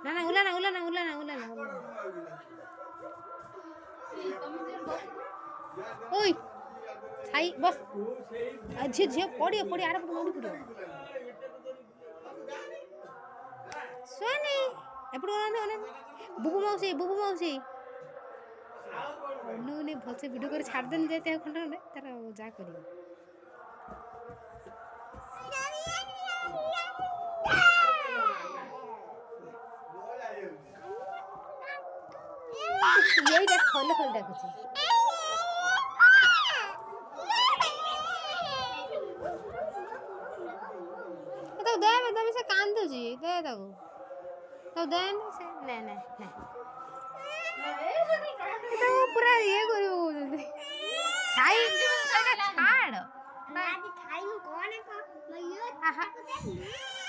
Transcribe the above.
ना ना उला ना उला ना उला ना उला ना ओय छाई बस झे झे पड़ियो पड़ियो आर पड़ मुंडी पड़ियो सोनी एपड़ ओने बुबू मौसी नुने भलसे वीडियो कर छाड़ देन जेते खंड ने तार जा करियो यही देख खोल खोल डाकुची तो दे मैं तभी से कांदू जी दे दो तो दे से ने ने ने तो पूरा ये करियो जल्दी साई छाड़ आज खाई कौन है को मैं ये